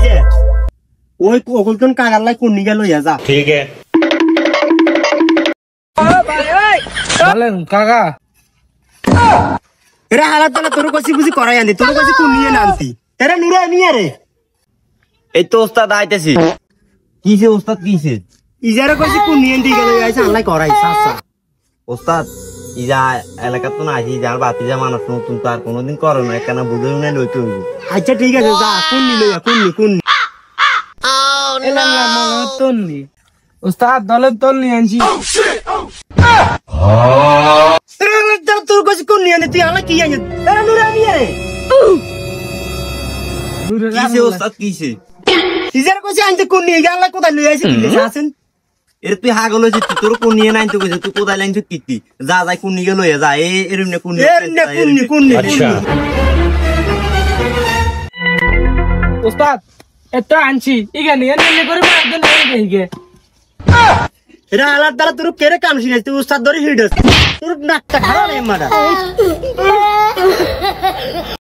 যে ওই ওগুলতন কাগাল্লাই কোনি গেল ইয়া যা ठीक है বলেন কাকা এরা হালাত তালা তোর কাছে বুঝি করাই আনতি তোর কাছে কোন নিয়ে নানতি এরা নুরা নিয়ে রে এই তো ওস্তাদ আইতেছি কিসে ওস্তাদ কিসে ইজারা কাছে কোন নিয়ে আনতি গেল আইছে আল্লাহ করাই সাসা ওস্তাদ ইজা এলাকা তো না আসি যার বাতিজা মানুষ নতুন তো আর কোনোদিন করো না একখানা বুঝেও না লইতে হইব আচ্ছা ঠিক আছে যা কোন নি লইয়া কোন এলা না মনে তন্নি উস্তাদ দলের তল নিয়ে আনছি তোর কাছে কোন নিয়ে আনতি তুই আল্লাহ কি আইছে এরা নুরা নিয়ে রে কিসে ওস্তাদ কিসে ইজারা কাছে আনতে কোন নিয়ে আল্লাহ কোথায় লই আইছে কি আছেন এর তুই হাগল হয়েছিস তোর কোন নিয়ে নাই তো কইছে তুই কোথায় লাইনছ কিতি যা যাই কোন নিয়ে লইয়া যা এরম না কোন উস্তাদ এত আনছি ইগা নিয়ে নিয়ে করে একদিন দেখে এরা আলাদা তোর কেরে কাম শিখাইছে তুই উস্তাদ ধরে হিডস তোর নাকটা খারাপ রে মারা